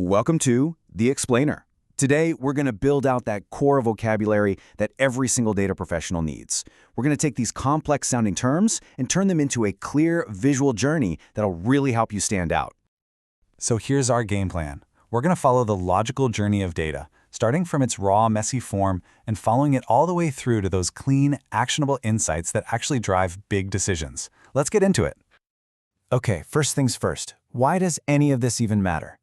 Welcome to The Explainer. Today, we're going to build out that core vocabulary that every single data professional needs. We're going to take these complex-sounding terms and turn them into a clear, visual journey that'll really help you stand out. So here's our game plan. We're going to follow the logical journey of data, starting from its raw, messy form and following it all the way through to those clean, actionable insights that actually drive big decisions. Let's get into it. Okay, first things first. Why does any of this even matter?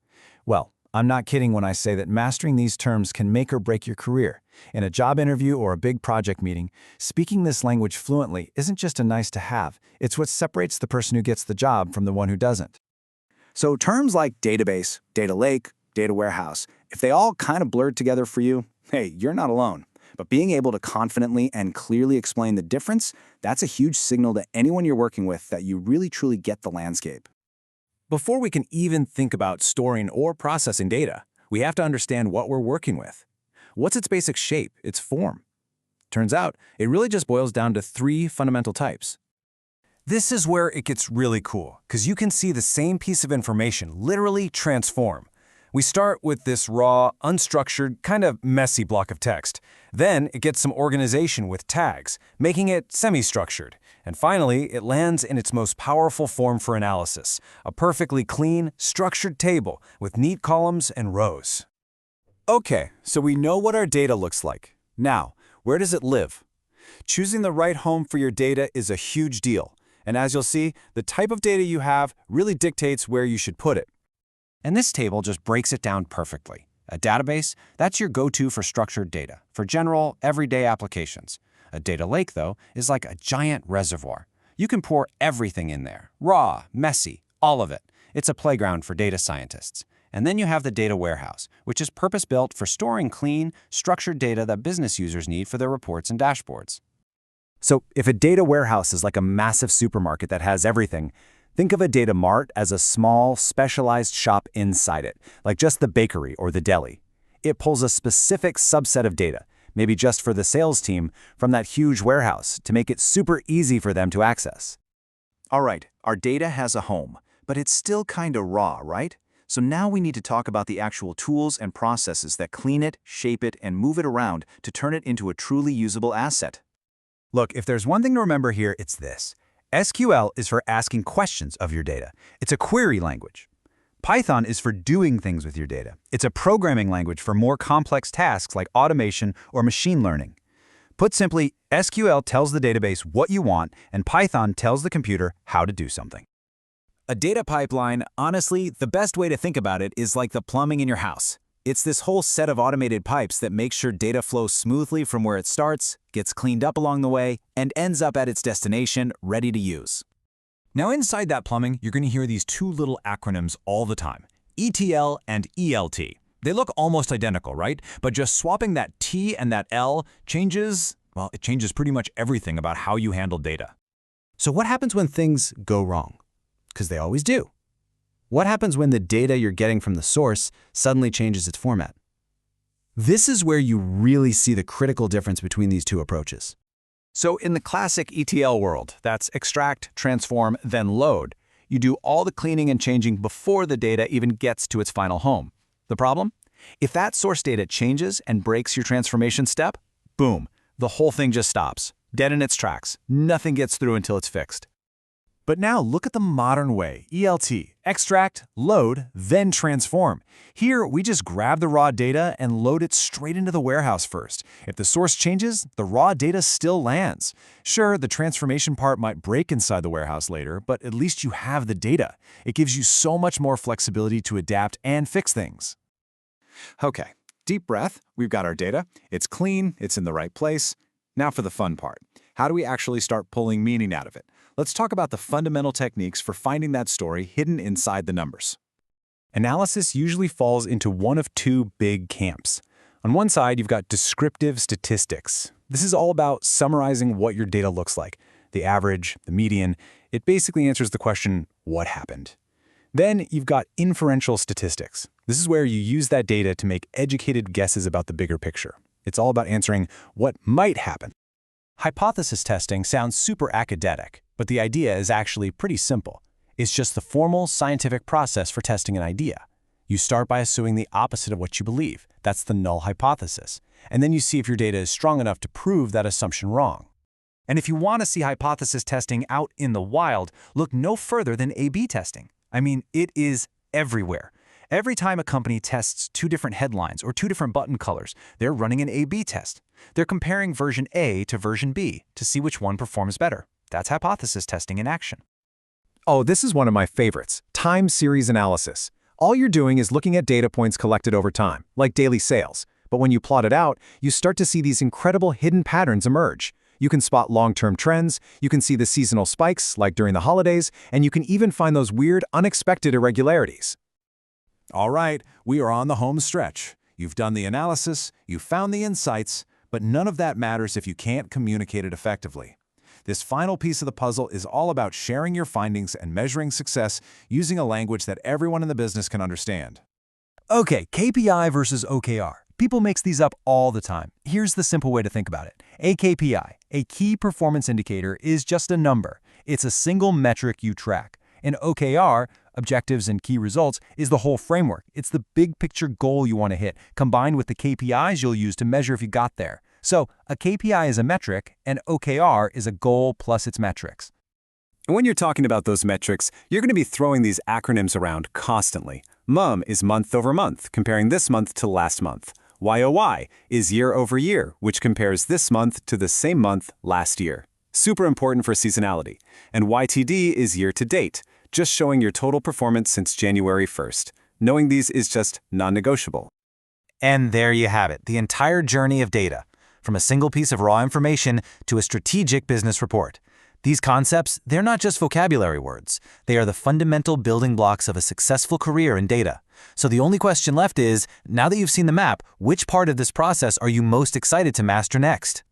Well, I'm not kidding when I say that mastering these terms can make or break your career. In a job interview or a big project meeting, speaking this language fluently isn't just a nice to have, it's what separates the person who gets the job from the one who doesn't. So terms like database, data lake, data warehouse, if they all kind of blurred together for you, hey, you're not alone. But being able to confidently and clearly explain the difference, that's a huge signal to anyone you're working with that you really truly get the landscape. Before we can even think about storing or processing data, we have to understand what we're working with. What's its basic shape, its form? Turns out, it really just boils down to three fundamental types. This is where it gets really cool, because you can see the same piece of information literally transform. We start with this raw, unstructured, kind of messy block of text. Then it gets some organization with tags, making it semi-structured. And finally, it lands in its most powerful form for analysis, a perfectly clean, structured table with neat columns and rows. Okay, so we know what our data looks like. Now, where does it live? Choosing the right home for your data is a huge deal. And as you'll see, the type of data you have really dictates where you should put it. And this table just breaks it down perfectly. A database, that's your go-to for structured data, for general, everyday applications. A data lake, though, is like a giant reservoir. You can pour everything in there, raw, messy, all of it. It's a playground for data scientists. And then you have the data warehouse, which is purpose-built for storing clean, structured data that business users need for their reports and dashboards. So if a data warehouse is like a massive supermarket that has everything, think of a data mart as a small, specialized shop inside it, like just the bakery or the deli. It pulls a specific subset of data, maybe just for the sales team, from that huge warehouse to make it super easy for them to access. All right, our data has a home, but it's still kind of raw, right? So now we need to talk about the actual tools and processes that clean it, shape it, and move it around to turn it into a truly usable asset. Look, if there's one thing to remember here, it's this. SQL is for asking questions of your data. It's a query language. Python is for doing things with your data. It's a programming language for more complex tasks like automation or machine learning. Put simply, SQL tells the database what you want, and Python tells the computer how to do something. A data pipeline, honestly, the best way to think about it is like the plumbing in your house. It's this whole set of automated pipes that makes sure data flows smoothly from where it starts, gets cleaned up along the way, and ends up at its destination, ready to use. Now inside that plumbing, you're going to hear these two little acronyms all the time, ETL and ELT. They look almost identical, right? But just swapping that T and that L changes, well, it changes pretty much everything about how you handle data. So what happens when things go wrong? Because they always do. What happens when the data you're getting from the source suddenly changes its format? This is where you really see the critical difference between these two approaches. So in the classic ETL world, that's extract, transform, then load, you do all the cleaning and changing before the data even gets to its final home. The problem? If that source data changes and breaks your transformation step, boom, the whole thing just stops, dead in its tracks. Nothing gets through until it's fixed. But now look at the modern way, ELT, extract, load, then transform. Here, we just grab the raw data and load it straight into the warehouse first. If the source changes, the raw data still lands. Sure, the transformation part might break inside the warehouse later, but at least you have the data. It gives you so much more flexibility to adapt and fix things. Okay, deep breath, we've got our data. It's clean, it's in the right place. Now for the fun part. How do we actually start pulling meaning out of it? Let's talk about the fundamental techniques for finding that story hidden inside the numbers. Analysis usually falls into one of two big camps. On one side, you've got descriptive statistics. This is all about summarizing what your data looks like. The average, the median, it basically answers the question, what happened? Then you've got inferential statistics. This is where you use that data to make educated guesses about the bigger picture. It's all about answering what might happen. Hypothesis testing sounds super academic, but the idea is actually pretty simple. It's just the formal scientific process for testing an idea. You start by assuming the opposite of what you believe. That's the null hypothesis. And then you see if your data is strong enough to prove that assumption wrong. And if you want to see hypothesis testing out in the wild, look no further than A/B testing. I mean, it is everywhere. Every time a company tests 2 different headlines or 2 different button colors, they're running an A/B test. They're comparing version A to version B to see which one performs better. That's hypothesis testing in action. Oh, this is one of my favorites, time series analysis. All you're doing is looking at data points collected over time, like daily sales. But when you plot it out, you start to see these incredible hidden patterns emerge. You can spot long-term trends, you can see the seasonal spikes, like during the holidays, and you can even find those weird, unexpected irregularities. All right, we are on the home stretch. You've done the analysis, you've found the insights, but none of that matters if you can't communicate it effectively. This final piece of the puzzle is all about sharing your findings and measuring success using a language that everyone in the business can understand. Okay, KPI versus OKR. People mix these up all the time. Here's the simple way to think about it. A KPI, a key performance indicator, is just a number. It's a single metric you track. An OKR, objectives and key results, is the whole framework. It's the big picture goal you want to hit, combined with the KPIs you'll use to measure if you got there. So, a KPI is a metric, and OKR is a goal plus its metrics. When you're talking about those metrics, you're going to be throwing these acronyms around constantly. MOM is month over month, comparing this month to last month. YOY is year over year, which compares this month to the same month last year. Super important for seasonality. And YTD is year to date, just showing your total performance since January 1st. Knowing these is just non-negotiable. And there you have it, the entire journey of data, from a single piece of raw information to a strategic business report. These concepts, they're not just vocabulary words. They are the fundamental building blocks of a successful career in data. So the only question left is, now that you've seen the map, which part of this process are you most excited to master next?